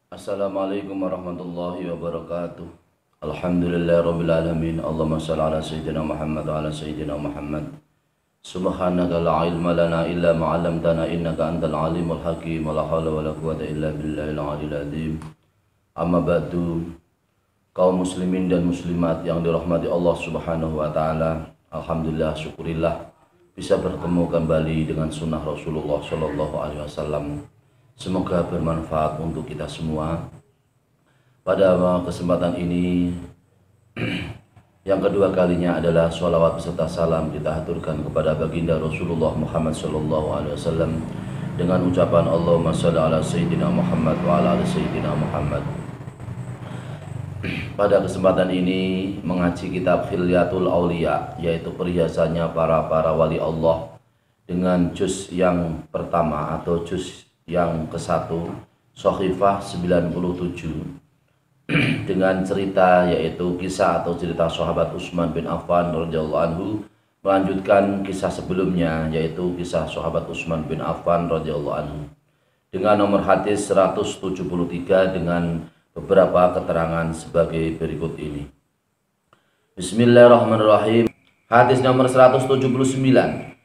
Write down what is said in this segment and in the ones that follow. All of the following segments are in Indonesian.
Assalamualaikum warahmatullahi wabarakatuh. Alhamdulillahirabbil alamin. Allahumma shalli ala sayyidina Muhammad wa ala sayyidina Muhammad. Subhanaka la ilma lana illa ma 'allamtana innaka antal alimul hakim. Wa la haula wa la quwwata illa billahil aliyil azim. Amma ba'du. Kaum muslimin dan muslimat yang dirahmati Allah Subhanahu wa taala. Alhamdulillah, syukurillah bisa bertemu kembali dengan sunnah Rasulullah sallallahu alaihi wasallam. Semoga bermanfaat untuk kita semua. Pada kesempatan ini yang kedua kalinya adalah sholawat beserta salam kita haturkan kepada baginda Rasulullah Muhammad sallallahu alaihi wasallam dengan ucapan Allahumma shalli ala sayyidina Muhammad wa ala ali sayyidina Muhammad. Pada kesempatan ini mengaji kitab Khilyatul Auliya, yaitu perhiasannya para wali Allah, dengan juz yang pertama atau juz yang ke-1, Shahifah 97, dengan cerita yaitu kisah atau cerita sahabat Utsman bin Affan radhiyallahu anhu, melanjutkan kisah sebelumnya yaitu kisah sahabat Utsman bin Affan radhiyallahu anhu, dengan nomor hadis 173 dengan beberapa keterangan sebagai berikut ini. Bismillahirrahmanirrahim. Hadis nomor 179.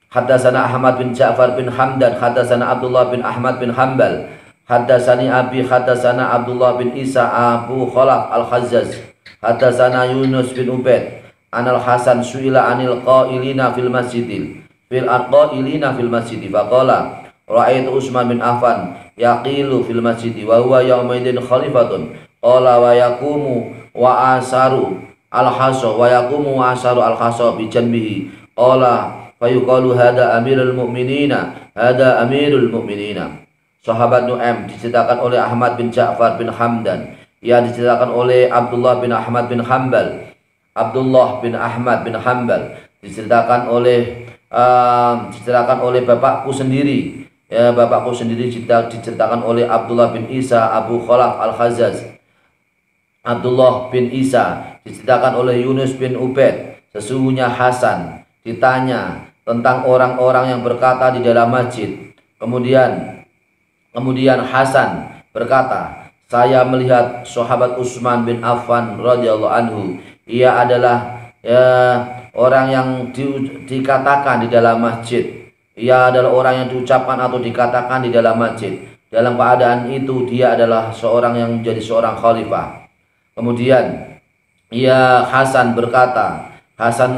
Haddatsana Ahmad bin Ja'far bin Hamdan, haddatsana Abdullah bin Ahmad bin Hanbal, haddatsani Abi, haddatsana Abdullah bin Isa Abu Khalaf Al-Khazzaz, haddatsana Yunus bin Ubaid Anal Hasan su'ila anil qailina fil masjidil fil masjidi faqala ra'aitu Utsman bin Affan yaqilu fil masjidi wa huwa yaumaidin khalifatun qala wa yaqumu wa asaru al-hasa wa yaqumu wa asaru al-hasa bi janbihi qala fayuqalu hada amirul mu'minina, hada amirul mu'minina. Sahabat Nu'aim diceritakan oleh Ahmad bin Ja'far bin Hamdan, ia diceritakan oleh Abdullah bin Ahmad bin Hanbal, Abdullah bin Ahmad bin Hanbal diceritakan oleh bapakku sendiri, ya, bapakku sendiri diceritakan oleh Abdullah bin Isa Abu Khalaf Al-Khazzaz. Abdullah bin Isa diceritakan oleh Yunus bin Ubaid, sesungguhnya Hasan ditanya tentang orang-orang yang berkata di dalam masjid. Kemudian Hasan berkata, saya melihat sahabat Utsman bin Affan radhiyallahu anhu. Ia adalah orang yang dikatakan di dalam masjid. Ia adalah orang yang diucapkan atau dikatakan di dalam masjid. Dalam keadaan itu dia adalah seorang yang menjadi seorang khalifah. Kemudian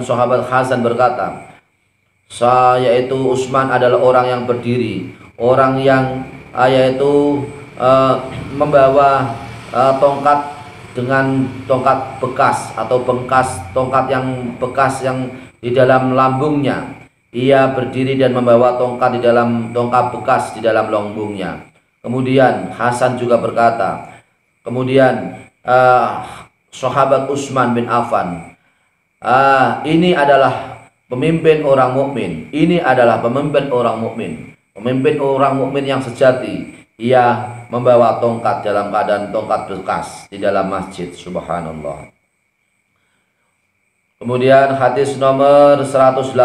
sahabat Hasan berkata, yaitu Utsman adalah orang yang berdiri, orang yang membawa tongkat dengan tongkat bekas atau tongkat yang bekas yang di dalam lambungnya. Ia berdiri dan membawa tongkat bekas di dalam lambungnya. Kemudian Hasan juga berkata, sahabat Utsman bin Affan, ini adalah pemimpin orang mukmin. Ini adalah pemimpin orang mukmin. Pemimpin orang mukmin yang sejati. Ia membawa tongkat dalam keadaan tongkat bekas di dalam masjid. Subhanallah. Kemudian hadis nomor 180.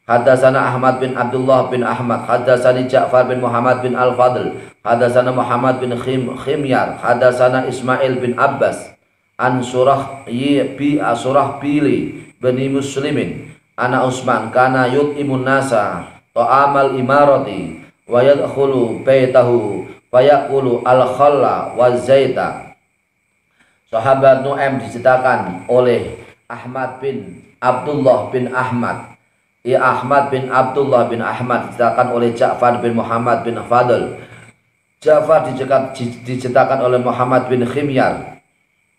Haddatsana Ahmad bin Abdullah bin Ahmad, haddatsani Ja'far bin Muhammad bin Al-Fadl, haddatsana Muhammad bin Khimyar, haddatsana Ismail bin Abbas an Surahbili bin Muslimin ana Utsman kana yut'imun nasa ta'amal imarati wa yadkhulu baitahu fayaqulu al-khalla wa zaita. Sahabat Nu'aim diceritakan oleh Ahmad bin Abdullah bin Ahmad. Ahmad bin Abdullah bin Ahmad diceritakan oleh Ja'far bin Muhammad bin Fadl. Ja'far diceritakan oleh Muhammad bin Khimyar.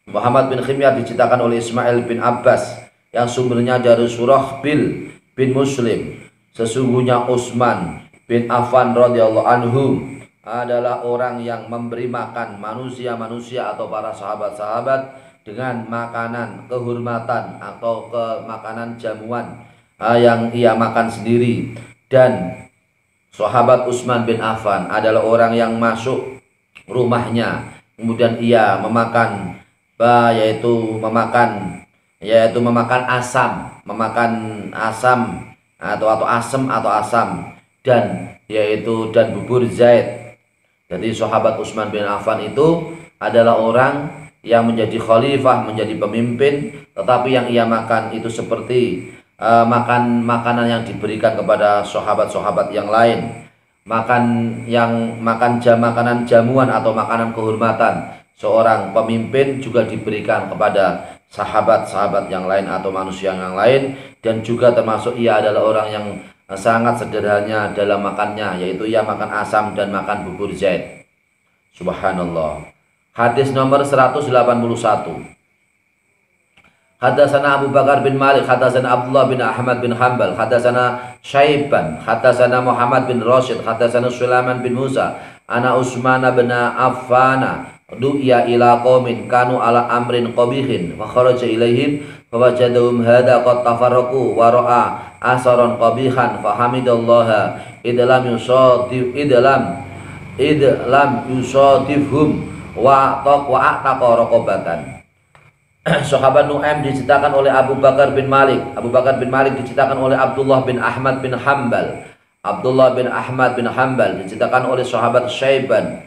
Muhammad bin Khimyar diceritakan oleh Ismail bin Abbas yang sumbernya dari Surahbil bin Muslim. Sesungguhnya Utsman bin Affan radhiyallahu anhu adalah orang yang memberi makan manusia-manusia atau para sahabat-sahabat dengan makanan kehormatan atau makanan jamuan yang ia makan sendiri. Dan sahabat Utsman bin Affan adalah orang yang masuk rumahnya, kemudian ia memakan memakan asam atau asam dan bubur zait Jadi sahabat Utsman bin Affan itu adalah orang yang menjadi khalifah, menjadi pemimpin, tetapi yang ia makan itu seperti makan makanan yang diberikan kepada sahabat-sahabat yang lain. Makanan jamuan atau makanan kehormatan seorang pemimpin juga diberikan kepada sahabat-sahabat yang lain atau manusia yang lain, dan juga termasuk ia adalah orang yang sangat sederhana dalam makannya, yaitu ia makan asam dan makan bubur zaid. Subhanallah. Hadis nomor 181. Hadatsana Abu Bakar bin Malik, hadatsana Abdullah bin Ahmad bin Hanbal, hadatsana Syaiban, hadatsana Muhammad bin Rashid, hadatsana Sulaiman bin Musa, ana Utsman bin Affan du'iya ila qaumin kanu ala amrin qabihin wa kharaja ilaihim fawajadahum hadha qad tafarraqu wa ra'a asaran qabihan fahamidallaha idlam yusadifhum wa ataqa raqabatan. Sahabat Nu'aim diceritakan oleh Abu Bakar bin Malik. Abu Bakar bin Malik diceritakan oleh Abdullah bin Ahmad bin Hanbal. Abdullah bin Ahmad bin Hanbal diceritakan oleh sahabat Syaiban.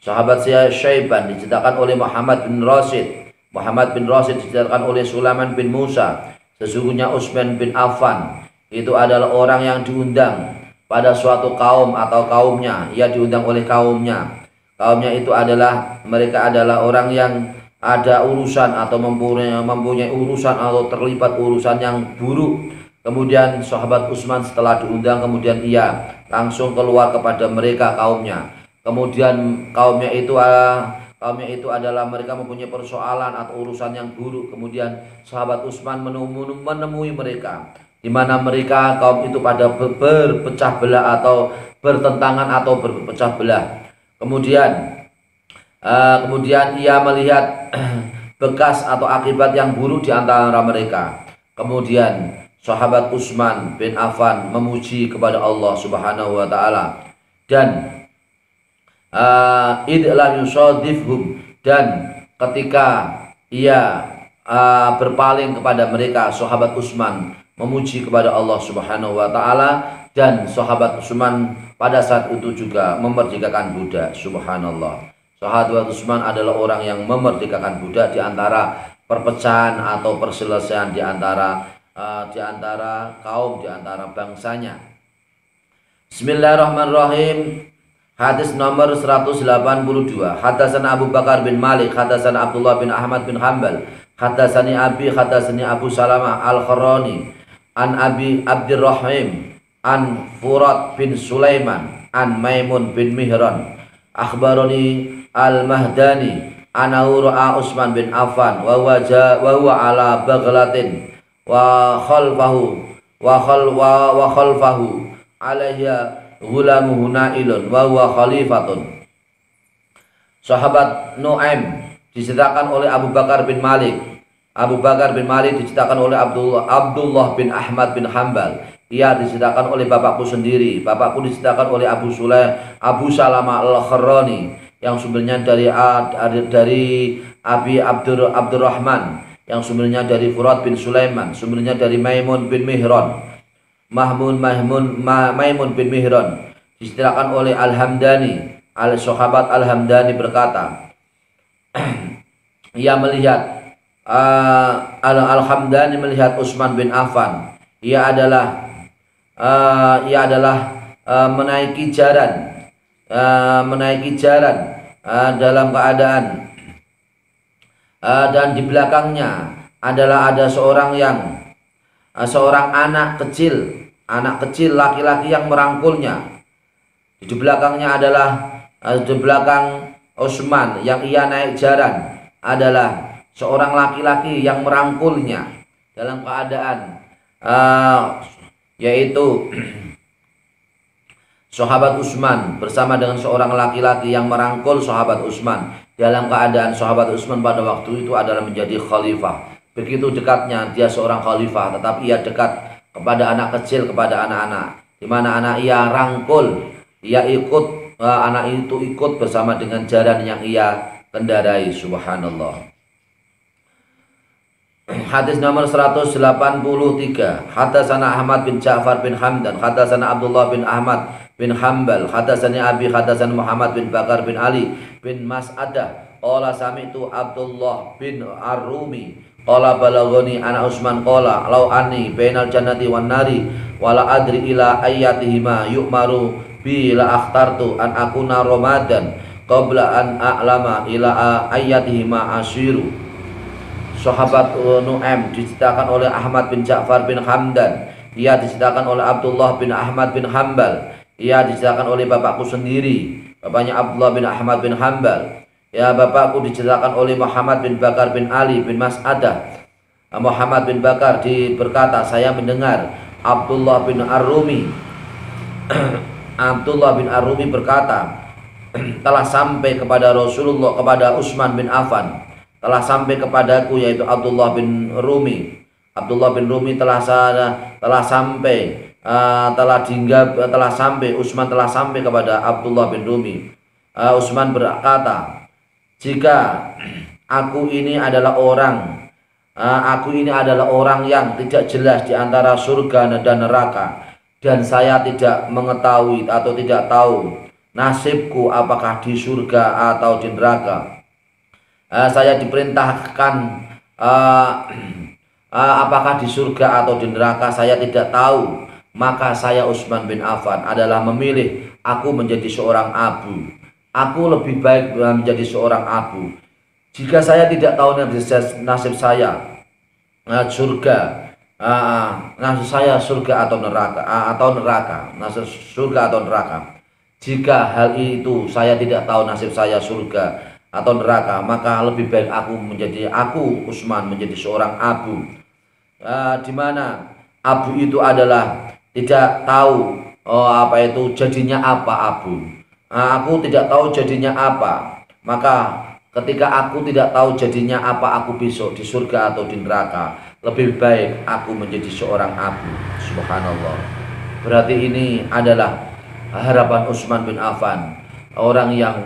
Sahabat Syaiban diceritakan oleh Muhammad bin Rashid. Muhammad bin Rashid diceritakan oleh Sulaiman bin Musa. Sesungguhnya Utsman bin Affan itu adalah orang yang diundang pada suatu kaum atau kaumnya. Ia diundang oleh kaumnya. Kaumnya itu adalah, mereka adalah orang yang ada urusan atau mempunyai urusan atau terlibat urusan yang buruk. Kemudian sahabat Utsman setelah diundang, kemudian ia langsung keluar kepada mereka kaumnya. Kemudian kaumnya itu adalah mereka mempunyai persoalan atau urusan yang buruk. Kemudian sahabat Utsman menemui mereka, di mana mereka kaum itu pada berpecah belah atau bertentangan atau berpecah belah. Kemudian ia melihat bekas atau akibat yang buruk di antara mereka. Kemudian sahabat Utsman bin Affan memuji kepada Allah Subhanahu wa taala, dan idlam yusadifhum, dan ketika ia berpaling kepada mereka, sahabat Utsman memuji kepada Allah Subhanahu wa taala, dan sahabat Utsman pada saat itu juga memerdekakan budak. Subhanallah. Sahabat Utsman adalah orang yang memerdekakan budak di antara perpecahan atau perselisihan di antara kaum, di antara bangsanya. Bismillahirrahmanirrahim. Hadis nomor 182. Hadatsana Abu Bakar bin Malik, hadatsana Abdullah bin Ahmad bin Hanbal, hadatsani Abu Salamah al-Kharani an Abi Abdurrahim an Furat bin Sulaiman an Maimun bin Mihran akhbarani al-Mahdani anahu ra'a Utsman bin Affan wa huwa ala baghlatin wa khalfahu alayya ghulamuhu nailun wa huwa khalifatun. Sahabat Nu'aim diceritakan oleh Abu Bakar bin Malik. Abu Bakar bin Malik diceritakan oleh Abdullah bin Ahmad bin Hanbal. Ia diceritakan oleh bapakku sendiri. Bapakku diceritakan oleh Abu Salamah al-Kharani, yang sumbernya dari Abi Abdurrahman, yang sumbernya dari Furat bin Sulaiman, sumbernya dari Maimun bin Mihran. Maimun bin Mihran diceritakan oleh Al-Hamdani. Sahabat Al-Hamdani berkata, ia melihat Al-Hamdani melihat Utsman bin Affan. Ia adalah menaiki jalan dalam keadaan dan di belakangnya adalah ada seorang anak kecil laki-laki yang merangkulnya. Di belakangnya adalah di belakang Utsman yang ia naik jalan adalah seorang laki-laki yang merangkulnya dalam keadaan yaitu sahabat Utsman bersama dengan seorang laki-laki yang merangkul sahabat Utsman, dalam keadaan sahabat Utsman pada waktu itu adalah menjadi khalifah. Begitu dekatnya dia seorang khalifah, tetapi ia dekat kepada anak kecil, kepada anak-anak, di mana anak ia rangkul, ia ikut, anak itu ikut bersama dengan jalan yang ia kendarai. Subhanallah. Hadis nomor 183. Hadatsana Ahmad bin Ja'far bin Hamdan, hadatsana Abdullah bin Ahmad bin Hanbal hadatsani Abi hadatsani Muhammad bin Bakar bin Ali bin Mas'adah qala sami'tu Abdullah bin Ar-Rumi qala balaghani ana Utsman qala law anni bainal jannati wan nari wala adri ila ayyatihima yu'maru bi la akhtartu an akuna ramadan qabla an a'lama ila ayyatihima asyiru. Sahabat Nu'aim diceritakan oleh Ahmad bin Ja'far bin Hamdan, ia diceritakan oleh Abdullah bin Ahmad bin Hanbal, ia diceritakan oleh bapakku sendiri, bapaknya Abdullah bin Ahmad bin Hanbal, ya bapakku diceritakan oleh Muhammad bin Bakar bin Ali bin Mas'adah. Muhammad bin Bakar berkata, saya mendengar Abdullah bin Ar-Rumi Abdullah bin Ar-Rumi berkata, telah sampai kepada Rasulullah, kepada Utsman bin Affan, telah sampai kepadaku, yaitu Abdullah bin Rumi. Abdullah bin Rumi telah sampai Utsman telah sampai kepada Abdullah bin Rumi. Utsman berkata, jika aku ini adalah orang yang tidak jelas di antara surga dan neraka, dan saya tidak mengetahui atau tidak tahu nasibku apakah di surga atau di neraka. Saya diperintahkan apakah di surga atau di neraka, saya tidak tahu. Maka saya Utsman bin Affan adalah memilih aku menjadi seorang abu. Aku lebih baik menjadi seorang abu. Jika saya tidak tahu nasib saya surga, nasib saya surga atau neraka, nasib surga atau neraka. Jika hal itu saya tidak tahu nasib saya surga atau neraka, maka lebih baik aku Utsman menjadi seorang abu, di mana abu itu adalah tidak tahu jadinya apa abu. Aku tidak tahu jadinya apa, maka ketika aku tidak tahu jadinya apa aku besok di surga atau di neraka, lebih baik aku menjadi seorang abu. Subhanallah. Berarti ini adalah harapan Utsman bin Affan, orang yang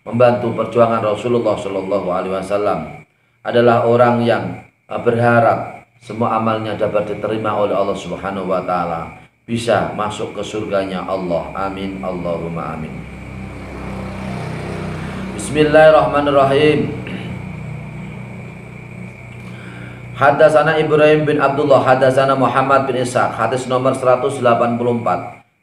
membantu perjuangan Rasulullah Shallallahu Alaihi Wasallam, adalah orang yang berharap semua amalnya dapat diterima oleh Allah Subhanahu Wa Taala, bisa masuk ke surganya Allah. Amin, Allahumma amin. Bismillahirrahmanirrahim. Hadatsana Ibrahim bin Abdullah, hadatsana Muhammad bin Ishaq, hadis nomor 184.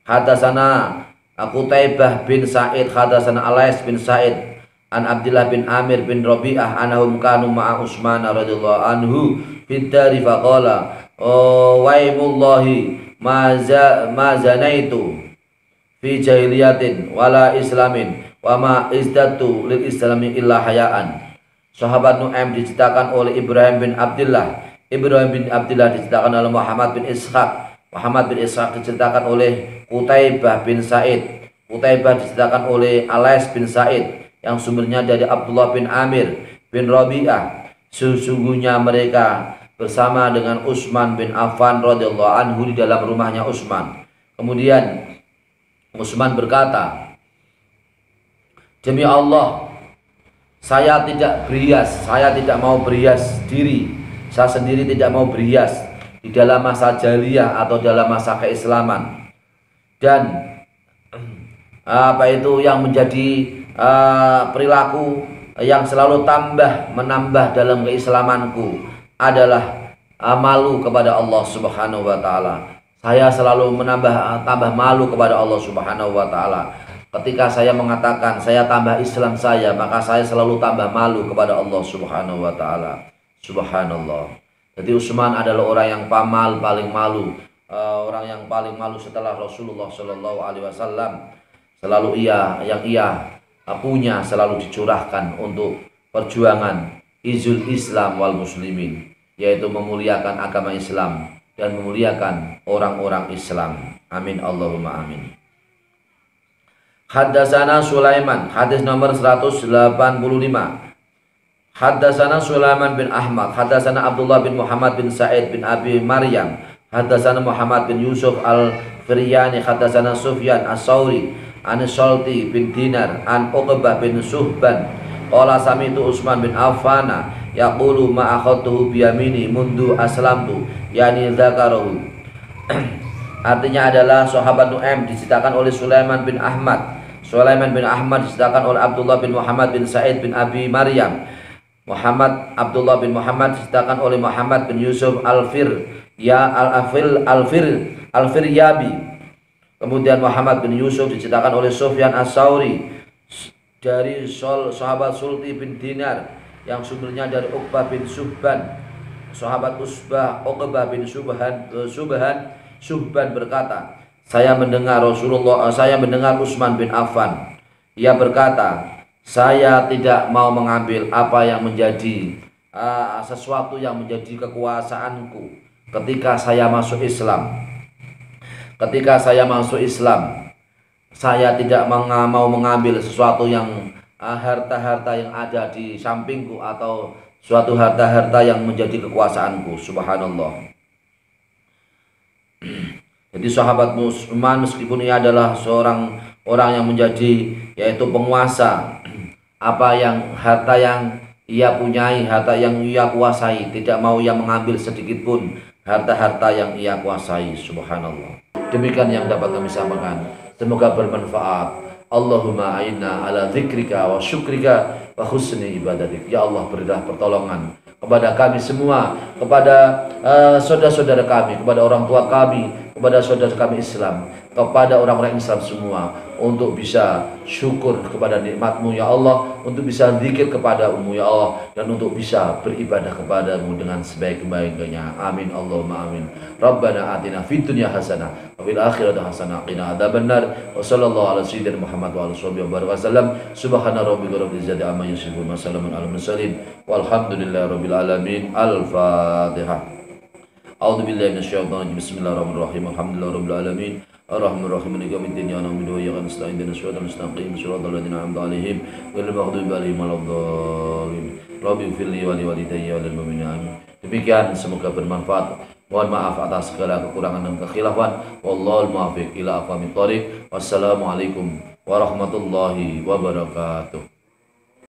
Hadatsana Qutaibah bin Sa'id, hadatsana Alais bin Sa'id an Abdullah bin Amir bin Rabi'ah anahum kanu ma'a Utsman radhiyallahu anhu fid dari faqala waimullahi ma zanaitu fi jahiliyatin wala islamin wa ma izdatu lil islami illa hayaan. Sahabat Nu'aim diceritakan oleh Ibrahim bin Abdullah, Ibrahim bin Abdullah diceritakan oleh Muhammad bin Ishaq, Muhammad bin Ishaq diceritakan oleh Qutaibah bin Sa'id, Qutaibah diceritakan oleh Alais bin Sa'id yang sumbernya dari Abdullah bin Amir bin Rabi'ah. Sesungguhnya mereka bersama dengan Utsman bin Affan radhiyallahu anhu di dalam rumahnya Utsman. Kemudian Utsman berkata, demi Allah, saya tidak berhias, saya tidak mau berhias diri, saya sendiri tidak mau berhias di dalam masa jahiliyah atau dalam masa keislaman. Dan yang menjadi perilaku yang selalu menambah dalam keislamanku adalah malu kepada Allah Subhanahu Wa Taala. Saya selalu tambah malu kepada Allah Subhanahu Wa Taala. Ketika saya mengatakan saya tambah Islam saya, maka saya selalu tambah malu kepada Allah Subhanahu Wa Taala. Subhanallah. Jadi Utsman adalah orang yang paling malu, orang yang paling malu setelah Rasulullah Shallallahu Alaihi Wasallam. Selalu ia punya selalu dicurahkan untuk perjuangan izul Islam wal muslimin, yaitu memuliakan agama Islam dan memuliakan orang-orang Islam. Amin, Allahumma amin. Haddatsana Sulaiman, hadis nomor 185. Haddatsana Sulaiman bin Ahmad, haddatsana Abdullah bin Muhammad bin Sa'id bin Abi Maryam, haddatsana Muhammad bin Yusuf al-Firyani, haddatsana Sufyan as-Sauri an Salti bin Dinar an Uqbah bin Suhban qala sami'tu Utsman bin Affan yaqulu ma akhadtuhu bi yamini mundu aslamtu, yani dzakarahu Artinya adalah sahabat Nu'aim diceritakan oleh Sulaiman bin Ahmad. Sulaiman bin Ahmad diceritakan oleh Abdullah bin Muhammad bin Sa'id bin Abi Maryam. Abdullah bin Muhammad diceritakan oleh Muhammad bin Yusuf Al-Firyabi. Kemudian Muhammad bin Yusuf diceritakan oleh Sufyan As-Sauri dari sahabat Sulti bin Dinar yang sumbernya dari Uqbah bin Subhan. Sahabat Uqbah bin Subhan berkata, saya mendengar Utsman bin Affan. Ia berkata, saya tidak mau mengambil apa yang menjadi sesuatu yang menjadi kekuasaanku ketika saya masuk Islam. Ketika saya masuk Islam, saya tidak mau mengambil sesuatu yang harta-harta yang ada di sampingku atau suatu harta-harta yang menjadi kekuasaanku. Subhanallah. Jadi sahabat Utsman meskipun ia adalah seorang orang yang menjadi yaitu penguasa, harta yang ia punyai, harta yang ia kuasai, tidak mau ia mengambil sedikit pun harta-harta yang ia kuasai. Subhanallah. Demikian yang dapat kami sampaikan. Semoga bermanfaat. Allahumma a'inna ala dzikrika wa syukrika wa husni ibadatik. Ya Allah, berilah pertolongan kepada kami semua, kepada saudara-saudara kami, kepada orang tua kami, kepada saudara kami Islam, kepada orang-orang Islam semua, untuk bisa syukur kepada nikmat-Mu ya Allah, untuk bisa zikir kepada-Mu ya Allah, dan untuk bisa beribadah kepada-Mu dengan sebaik-baiknya. Amin Allahumma amin. Rabbana atina fid dunya hasanah wa fil akhirati hasanah wa qina adzabannar. Wa sallallahu ala sayyidina Muhammad wa ala sahbihi wa wasallam. Subhana rabbika rabbil izzati amma yasifun wa salamun alal mursalin walhamdulillahi rabbil alamin. Al-Fatihah. A'udzu billahi minasyaitonir rajim. Bismillahirrahmanirrahim. Alhamdulillahi rabbil alamin. Ar-Rahmanir-Rahim. Maliki yaumiddin. Iyyaka na'budu wa iyyaka nasta'in. Ihdinas siratal mustaqim. Shiratal ladzina an'amta 'alaihim ghairil maghdubi 'alaihim waladdallin. Rabbi ighfirli wa li walidayya wa lil mu'minin. Amin. Demikian, semoga bermanfaat. Mohon maaf atas segala kekurangan dan kekhilafan. Wallahul muwaffiq ila aqwamit thoriq. Wassalamualaikum warahmatullahi wabarakatuh.